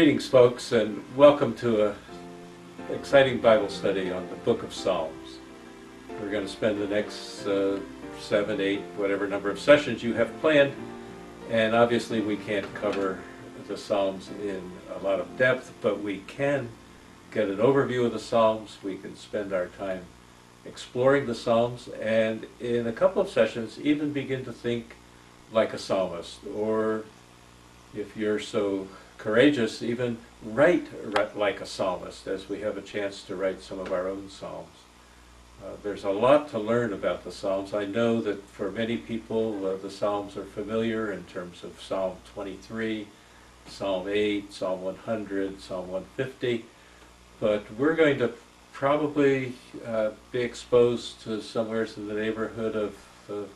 Greetings, folks, and welcome to an exciting Bible study on the Book of Psalms. We're going to spend the next 7, 8, whatever number of sessions you have planned, and obviously we can't cover the Psalms in a lot of depth, but we can get an overview of the Psalms. We can spend our time exploring the Psalms, and in a couple of sessions even begin to think like a psalmist, or if you're so courageous, even write like a psalmist, as we have a chance to write some of our own psalms. There's a lot to learn about the Psalms. I know that for many people the Psalms are familiar in terms of Psalm 23, Psalm 8, Psalm 100, Psalm 150, but we're going to probably be exposed to somewhere in the neighborhood of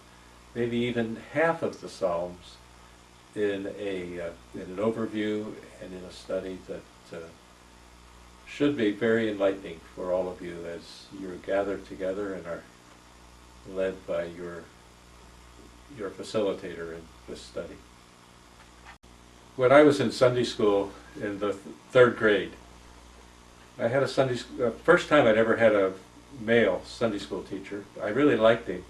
maybe even half of the Psalms in an overview and in a study that should be very enlightening for all of you as you're gathered together and are led by your facilitator in this study. When I was in Sunday school in the third grade, I had a first time I'd ever had a male Sunday school teacher. I really liked him.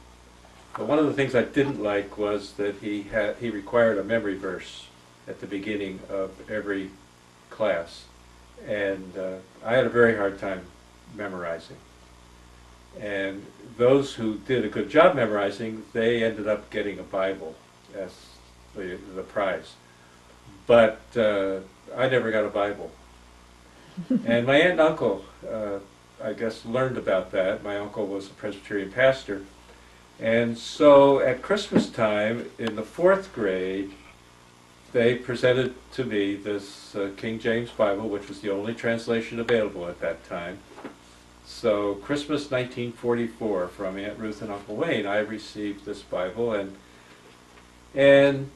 But one of the things I didn't like was that he required a memory verse at the beginning of every class, and I had a very hard time memorizing. And those who did a good job memorizing, they ended up getting a Bible as the prize. But I never got a Bible. And my aunt and uncle, I guess, learned about that. My uncle was a Presbyterian pastor. And so at Christmas time, in the fourth grade, they presented to me this King James Bible, which was the only translation available at that time. So Christmas 1944, from Aunt Ruth and Uncle Wayne, I received this Bible, and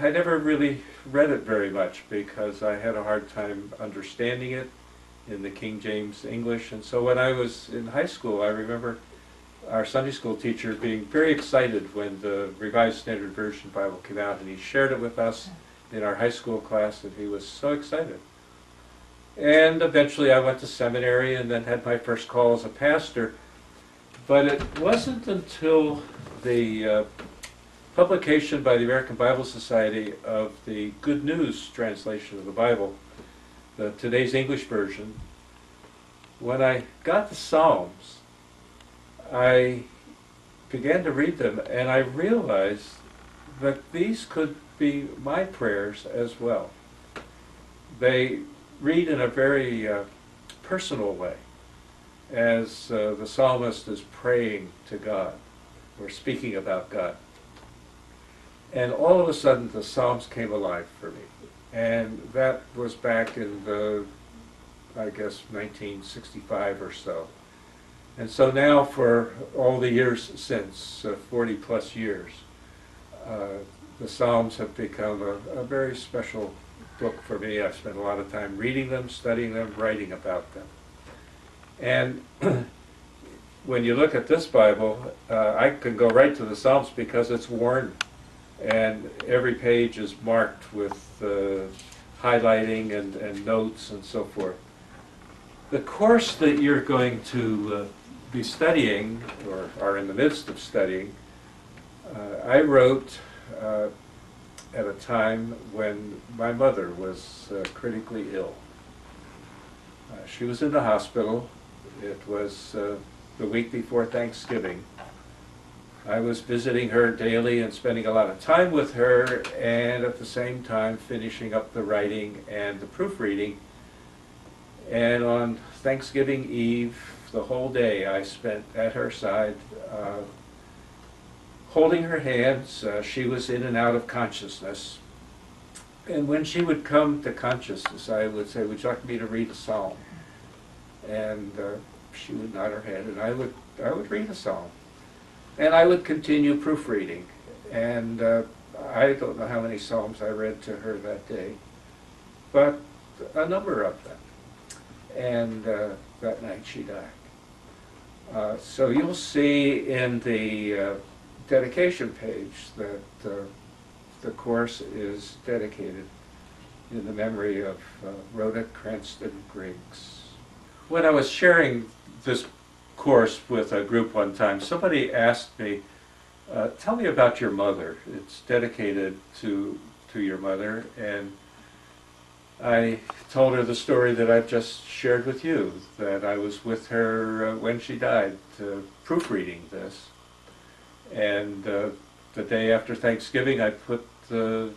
I never really read it very much because I had a hard time understanding it in the King James English. And so when I was in high school, I remember our Sunday school teacher being very excited when the Revised Standard Version Bible came out, and he shared it with us in our high school class, and he was so excited. And eventually I went to seminary and then had my first call as a pastor, but it wasn't until the publication by the American Bible Society of the Good News translation of the Bible, today's English version, when I got the Psalms, I began to read them, and I realized that these could be my prayers as well. They read in a very personal way, as the psalmist is praying to God or speaking about God. And all of a sudden the Psalms came alive for me. And that was back in the, I guess, 1965 or so. And so now, for all the years since, 40 plus years, the Psalms have become a very special book for me. I've spent a lot of time reading them, studying them, writing about them. And when you look at this Bible, I can go right to the Psalms because it's worn, and every page is marked with highlighting and notes and so forth. The course that you're going to be studying, or are in the midst of studying, I wrote at a time when my mother was critically ill. She was in the hospital. It was the week before Thanksgiving. I was visiting her daily and spending a lot of time with her, and at the same time finishing up the writing and the proofreading. And on Thanksgiving Eve, the whole day I spent at her side, holding her hands. She was in and out of consciousness. And when she would come to consciousness, I would say, "Would you like me to read a psalm?" And she would nod her head, and I would read a psalm. And I would continue proofreading. And I don't know how many psalms I read to her that day, but a number of them. And that night she died. So you'll see in the dedication page that the course is dedicated in the memory of Rhoda Cranston Griggs. When I was sharing this course with a group one time, somebody asked me, tell me about your mother. It's dedicated to your mother, and I told her the story that I've just shared with you, that I was with her when she died, proofreading this. And the day after Thanksgiving, I put the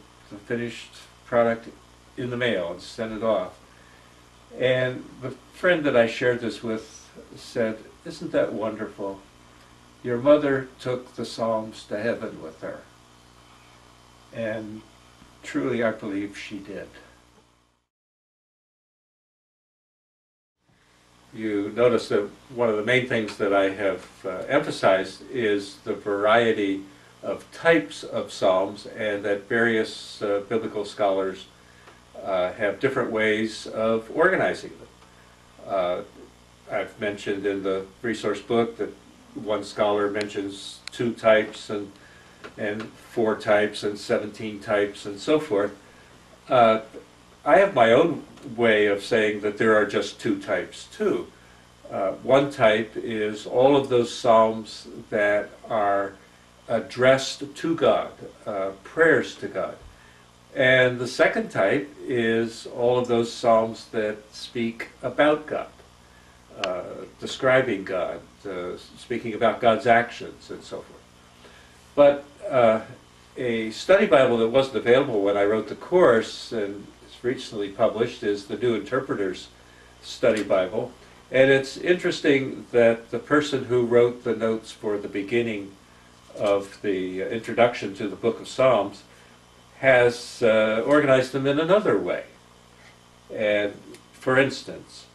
finished product in the mail and sent it off. And the friend that I shared this with said, "Isn't that wonderful? Your mother took the Psalms to heaven with her." And truly, I believe she did. You notice that one of the main things that I have emphasized is the variety of types of psalms, and that various biblical scholars have different ways of organizing them. I've mentioned in the resource book that one scholar mentions 2 types and 4 types and 17 types and so forth. I have my own way of saying that there are just 2 types too. One type is all of those psalms that are addressed to God, prayers to God. And the second type is all of those psalms that speak about God, describing God, speaking about God's actions and so forth. But a study Bible that wasn't available when I wrote the course, and it's recently published, is the New Interpreter's Study Bible. And it's interesting that the person who wrote the notes for the beginning of the introduction to the Book of Psalms has organized them in another way. And for instance,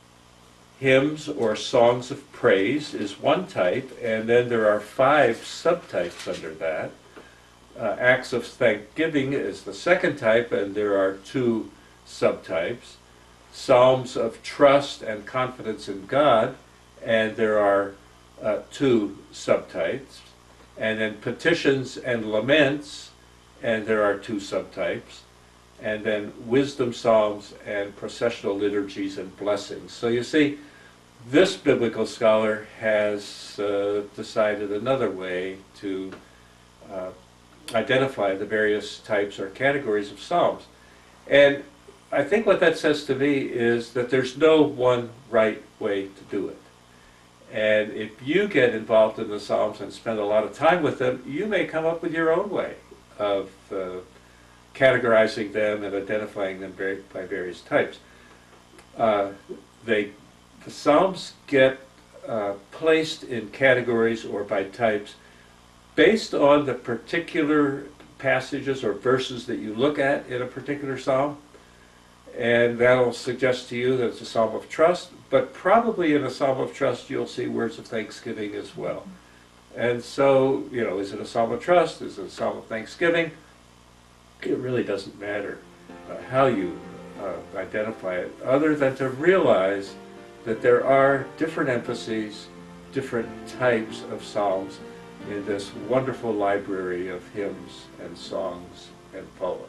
hymns or songs of praise is one type, and then there are 5 subtypes under that. Acts of thanksgiving is the second type, and there are 2 subtypes. Psalms of trust and confidence in God, and there are 2 subtypes. And then petitions and laments, and there are 2 subtypes. And then wisdom psalms and processional liturgies and blessings. So you see, this biblical scholar has decided another way to identify the various types or categories of psalms. And I think what that says to me is that there's no one right way to do it. And if you get involved in the Psalms and spend a lot of time with them, you may come up with your own way of categorizing them and identifying them by various types. The Psalms get placed in categories or by types based on the particular passages or verses that you look at in a particular psalm. And that'll suggest to you that it's a psalm of trust, but probably in a psalm of trust you'll see words of thanksgiving as well. And so, you know, is it a psalm of trust? Is it a psalm of thanksgiving? It really doesn't matter how you identify it, other than to realize that there are different emphases, different types of psalms in this wonderful library of hymns and songs and poems.